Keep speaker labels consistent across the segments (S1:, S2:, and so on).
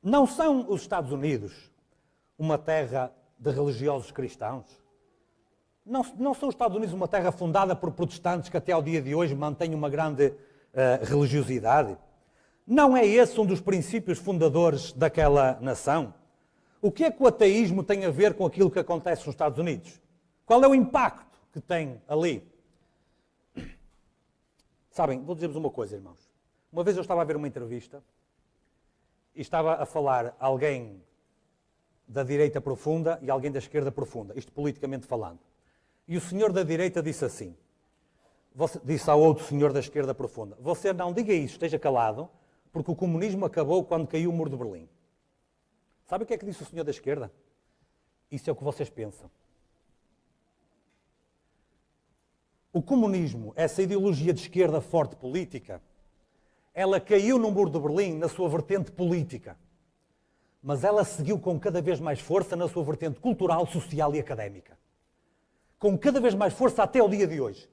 S1: Não são os Estados Unidos uma terra de religiosos cristãos? Não são os Estados Unidos uma terra fundada por protestantes que até ao dia de hoje mantêm uma grande religiosidade? Não é esse um dos princípios fundadores daquela nação? O que é que o ateísmo tem a ver com aquilo que acontece nos Estados Unidos? Qual é o impacto que tem ali? Sabem, vou dizer-vos uma coisa, irmãos. Uma vez eu estava a ver uma entrevista e estava a falar alguém da direita profunda e alguém da esquerda profunda, isto politicamente falando. E o senhor da direita disse assim, disse ao outro senhor da esquerda profunda, você não diga isso, esteja calado, porque o comunismo acabou quando caiu o muro de Berlim. Sabe o que é que disse o senhor da esquerda? Isso é o que vocês pensam. O comunismo, essa ideologia de esquerda forte política, ela caiu no muro de Berlim na sua vertente política. Mas ela seguiu com cada vez mais força na sua vertente cultural, social e académica. Com cada vez mais força até o dia de hoje.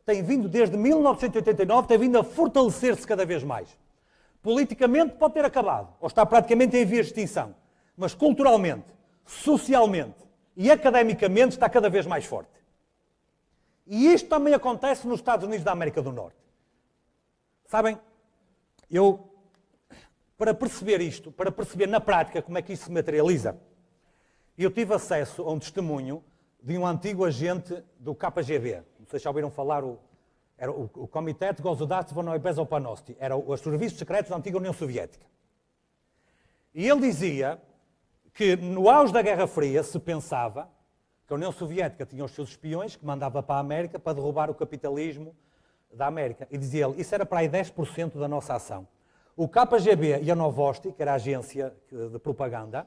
S1: Tem vindo desde 1989, tem vindo a fortalecer-se cada vez mais. Politicamente pode ter acabado, ou está praticamente em vias de extinção. Mas culturalmente, socialmente e academicamente está cada vez mais forte. E isto também acontece nos Estados Unidos da América do Norte. Sabem, para perceber isto, para perceber na prática como é que isto se materializa, eu tive acesso a um testemunho de um antigo agente do KGB. Não sei se já ouviram falar, era o Komitet Gosudativo Bezopanosti, eram os serviços secretos da antiga União Soviética. E ele dizia que no auge da Guerra Fria se pensava que a União Soviética tinha os seus espiões que mandava para a América para derrubar o capitalismo da América. E dizia ele, isso era para aí 10% da nossa ação. O KGB e a Novosti, que era a agência de propaganda,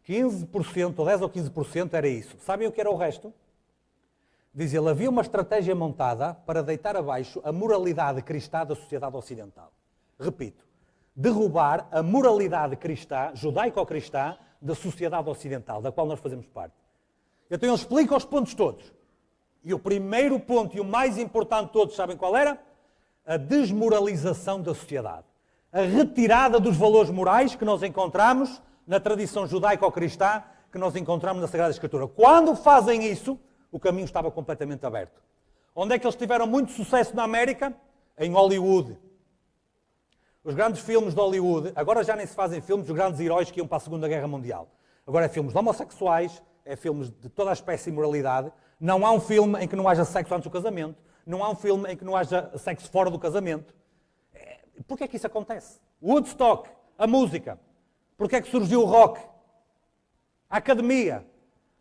S1: 15%, ou 10 ou 15% era isso. Sabem o que era o resto? Diz ele, havia uma estratégia montada para deitar abaixo a moralidade cristã da sociedade ocidental. Repito, derrubar a moralidade cristã, judaico-cristã, da sociedade ocidental, da qual nós fazemos parte. Então ele explica os pontos todos. E o primeiro ponto e o mais importante de todos, sabem qual era? A desmoralização da sociedade. A retirada dos valores morais que nós encontramos na tradição judaico-cristã, que nós encontramos na Sagrada Escritura. Quando fazem isso, o caminho estava completamente aberto. Onde é que eles tiveram muito sucesso na América? Em Hollywood. Os grandes filmes de Hollywood, agora já nem se fazem filmes dos grandes heróis que iam para a Segunda Guerra Mundial. Agora é filmes de homossexuais, é filmes de toda a espécie de imoralidade. Não há um filme em que não haja sexo antes do casamento. Não há um filme em que não haja sexo fora do casamento. Porquê é que isso acontece? Woodstock, a música. Porquê é que surgiu o rock? A academia.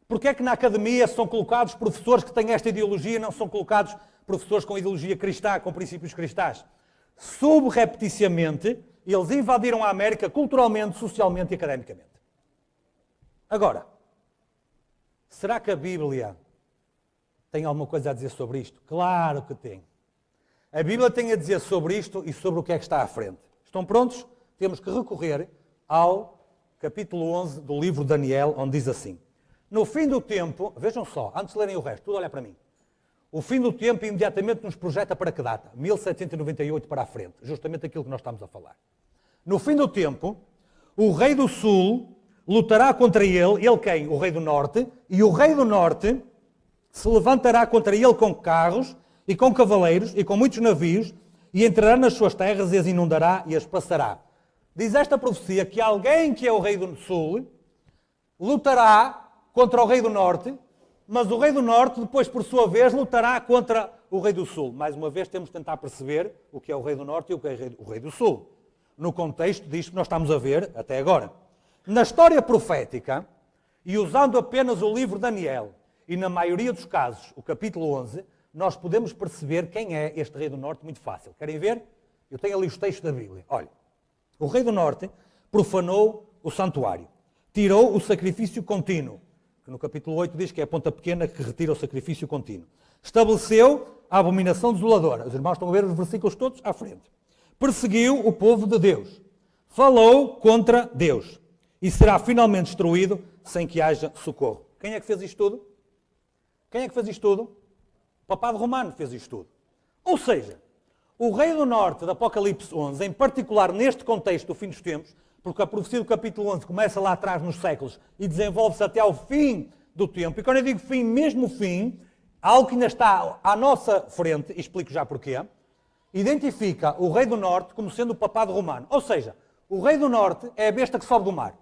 S1: Porquê é que na academia são colocados professores que têm esta ideologia e não são colocados professores com ideologia cristã, com princípios cristãs? Subrepticiamente, eles invadiram a América culturalmente, socialmente e academicamente. Agora, será que a Bíblia tem alguma coisa a dizer sobre isto? Claro que tem. A Bíblia tem a dizer sobre isto e sobre o que é que está à frente. Estão prontos? Temos que recorrer ao capítulo 11 do livro de Daniel, onde diz assim: no fim do tempo, vejam só, antes de lerem o resto, tudo olha para mim. O fim do tempo imediatamente nos projeta para que data? 1798 para a frente, justamente aquilo que nós estamos a falar. No fim do tempo, o rei do sul lutará contra ele quem? O rei do norte, e o rei do norte se levantará contra ele com carros e com cavaleiros e com muitos navios, e entrará nas suas terras e as inundará e as passará. Diz esta profecia que alguém que é o rei do sul lutará contra o rei do norte, mas o rei do norte depois, por sua vez, lutará contra o rei do sul. Mais uma vez, temos de tentar perceber o que é o rei do norte e o que é o rei do sul, no contexto disto que nós estamos a ver até agora. Na história profética, e usando apenas o livro de Daniel, e na maioria dos casos, o capítulo 11, nós podemos perceber quem é este rei do norte muito fácil. Querem ver? Eu tenho ali os textos da Bíblia. Olha, o rei do norte profanou o santuário, tirou o sacrifício contínuo, que no capítulo 8 diz que é a ponta pequena que retira o sacrifício contínuo. Estabeleceu a abominação desoladora. Os irmãos estão a ver os versículos todos à frente. Perseguiu o povo de Deus. Falou contra Deus. E será finalmente destruído sem que haja socorro. Quem é que fez isto tudo? Quem é que fez isto tudo? O papado romano fez isto tudo. Ou seja, o rei do norte, de Apocalipse 11, em particular neste contexto do fim dos tempos, porque a profecia do capítulo 11 começa lá atrás nos séculos e desenvolve-se até ao fim do tempo. E quando eu digo fim, mesmo fim, algo que ainda está à nossa frente, e explico já porquê, identifica o rei do norte como sendo o papado romano. Ou seja, o rei do norte é a besta que sobe do mar.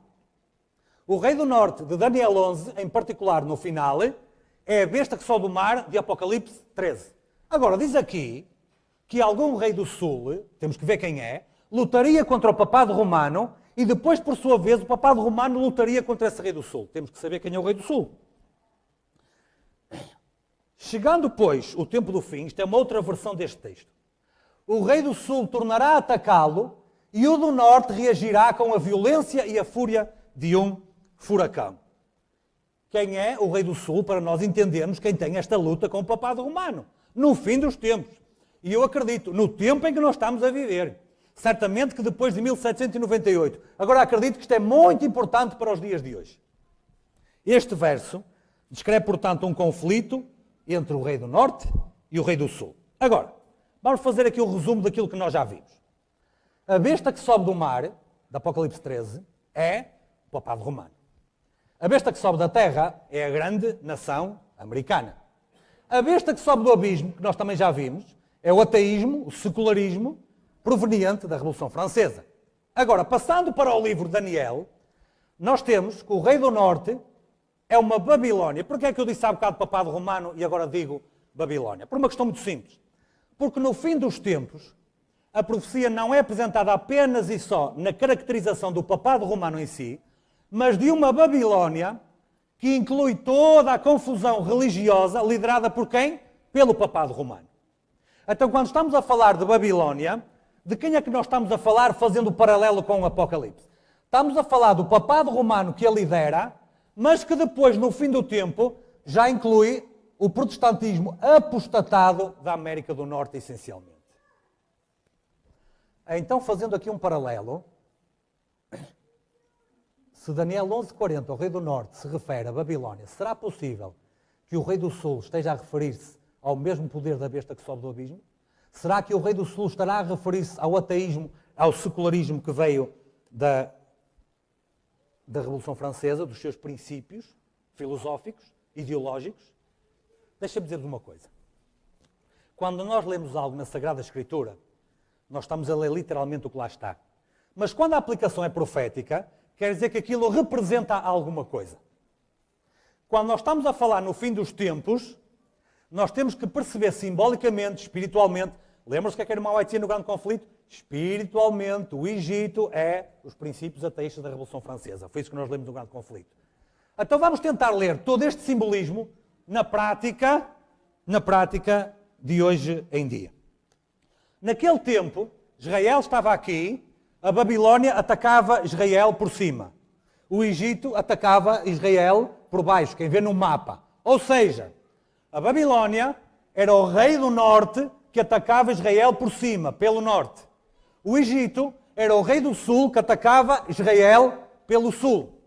S1: O rei do norte de Daniel 11, em particular no final, é a besta que sobe do mar de Apocalipse 13. Agora, diz aqui que algum rei do sul, temos que ver quem é, lutaria contra o papado romano e depois, por sua vez, o papado romano lutaria contra esse rei do sul. Temos que saber quem é o rei do sul. Chegando, pois, o tempo do fim, isto é uma outra versão deste texto, o rei do sul tornará a atacá-lo e o do norte reagirá com a violência e a fúria de um furacão. Quem é o rei do sul, para nós entendermos quem tem esta luta com o papado romano? No fim dos tempos. E eu acredito, no tempo em que nós estamos a viver. Certamente que depois de 1798. Agora acredito que isto é muito importante para os dias de hoje. Este verso descreve, portanto, um conflito entre o rei do norte e o rei do sul. Agora, vamos fazer aqui o resumo daquilo que nós já vimos. A besta que sobe do mar, de Apocalipse 13, é o papado romano. A besta que sobe da terra é a grande nação americana. A besta que sobe do abismo, que nós também já vimos, é o ateísmo, o secularismo, proveniente da Revolução Francesa. Agora, passando para o livro de Daniel, nós temos que o rei do norte é uma Babilónia. Porquê é que eu disse há bocado papado romano e agora digo Babilónia? Por uma questão muito simples. Porque no fim dos tempos, a profecia não é apresentada apenas e só na caracterização do papado romano em si, mas de uma Babilónia que inclui toda a confusão religiosa liderada por quem? Pelo papado romano. Então, quando estamos a falar de Babilónia, de quem é que nós estamos a falar fazendo o paralelo com o Apocalipse? Estamos a falar do papado romano que a lidera, mas que depois, no fim do tempo, já inclui o protestantismo apostatado da América do Norte, essencialmente. Então, fazendo aqui um paralelo, se Daniel 11:40, o rei do norte, se refere a Babilónia, será possível que o rei do sul esteja a referir-se ao mesmo poder da besta que sobe do abismo? Será que o rei do sul estará a referir-se ao ateísmo, ao secularismo que veio da Revolução Francesa, dos seus princípios filosóficos, ideológicos? Deixa-me dizer-vos uma coisa. Quando nós lemos algo na Sagrada Escritura, nós estamos a ler literalmente o que lá está. Mas quando a aplicação é profética, quer dizer que aquilo representa alguma coisa. Quando nós estamos a falar no fim dos tempos, nós temos que perceber simbolicamente, espiritualmente. Lembra-se que é que Irmão White dizia no grande conflito? Espiritualmente, o Egito é os princípios ateístas da Revolução Francesa. Foi isso que nós lemos no grande conflito. Então vamos tentar ler todo este simbolismo na prática de hoje em dia. Naquele tempo, Israel estava aqui, a Babilónia atacava Israel por cima. O Egito atacava Israel por baixo, quem vê no mapa. Ou seja, a Babilónia era o rei do norte que atacava Israel por cima, pelo norte. O Egito era o rei do sul que atacava Israel pelo sul.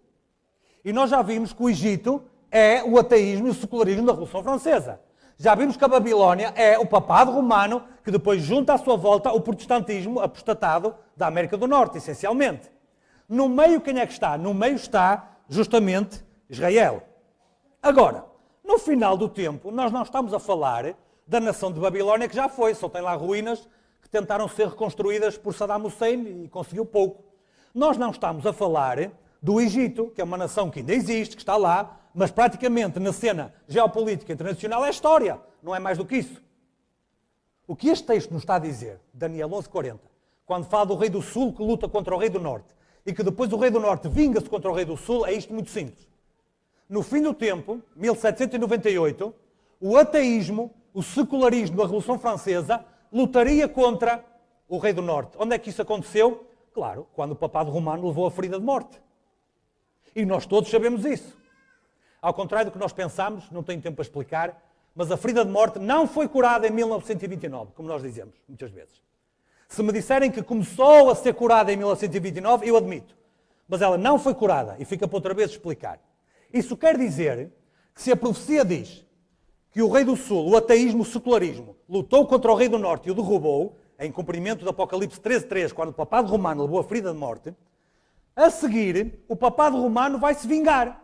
S1: E nós já vimos que o Egito é o ateísmo e o secularismo da Revolução Francesa. Já vimos que a Babilónia é o papado romano que depois junta à sua volta o protestantismo apostatado da América do Norte, essencialmente. No meio, quem é que está? No meio está, justamente, Israel. Agora, no final do tempo, nós não estamos a falar da nação de Babilónia que já foi, só tem lá ruínas que tentaram ser reconstruídas por Saddam Hussein e conseguiu pouco. Nós não estamos a falar do Egito, que é uma nação que ainda existe, que está lá, mas praticamente na cena geopolítica internacional é história, não é mais do que isso. O que este texto nos está a dizer, Daniel 11:40, quando fala do rei do sul que luta contra o rei do norte, e que depois o rei do norte vinga-se contra o rei do sul, é isto muito simples. No fim do tempo, 1798, o ateísmo, o secularismo da Revolução Francesa, lutaria contra o rei do norte. Onde é que isso aconteceu? Claro, quando o papado romano levou a ferida de morte. E nós todos sabemos isso. Ao contrário do que nós pensamos, não tenho tempo para explicar, mas a ferida de morte não foi curada em 1929, como nós dizemos, muitas vezes. Se me disserem que começou a ser curada em 1929, eu admito. Mas ela não foi curada, e fica para outra vez explicar. Isso quer dizer que se a profecia diz que o rei do sul, o ateísmo, o secularismo, lutou contra o rei do norte e o derrubou, em cumprimento do Apocalipse 13:3, quando o papado romano levou a ferida de morte, A seguir, o papado romano vai se vingar.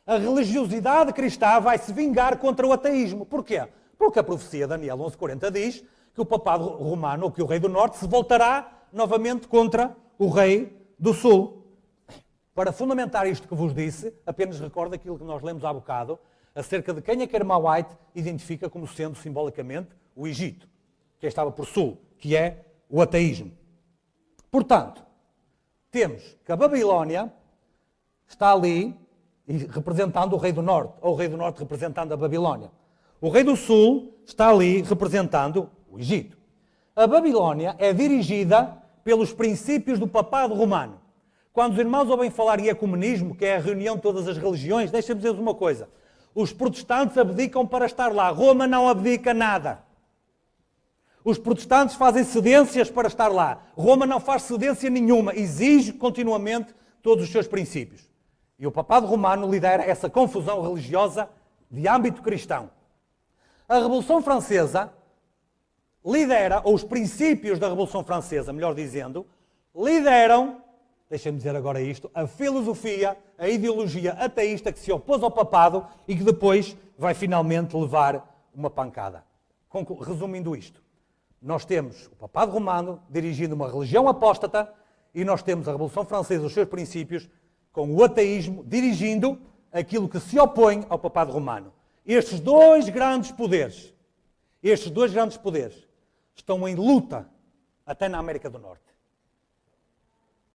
S1: A religiosidade cristã vai se vingar contra o ateísmo. Porquê? Porque a profecia de Daniel 11:40 diz que o papado romano, ou que o rei do norte, se voltará novamente contra o rei do sul. Para fundamentar isto que vos disse, apenas recordo aquilo que nós lemos há bocado, acerca de quem é que Ellen White identifica como sendo simbolicamente o Egito, que estava por sul, que é o ateísmo. Portanto, temos que a Babilónia está ali representando o rei do norte, ou o rei do norte representando a Babilónia. O rei do sul está ali representando o Egito. A Babilónia é dirigida pelos princípios do papado romano. Quando os irmãos ouvem falar em ecumenismo, que é a reunião de todas as religiões, deixa-me dizer-vos uma coisa. Os protestantes abdicam para estar lá. Roma não abdica nada. Os protestantes fazem cedências para estar lá. Roma não faz cedência nenhuma. Exige continuamente todos os seus princípios. E o papado romano lidera essa confusão religiosa de âmbito cristão. A Revolução Francesa lidera, ou os princípios da Revolução Francesa, melhor dizendo, lideram, deixem-me dizer agora isto, a filosofia, a ideologia ateísta que se opôs ao papado e que depois vai finalmente levar uma pancada. Resumindo isto, nós temos o papado romano dirigindo uma religião apóstata e nós temos a Revolução Francesa, os seus princípios, com o ateísmo dirigindo aquilo que se opõe ao papado romano. Estes dois grandes poderes estão em luta até na América do Norte.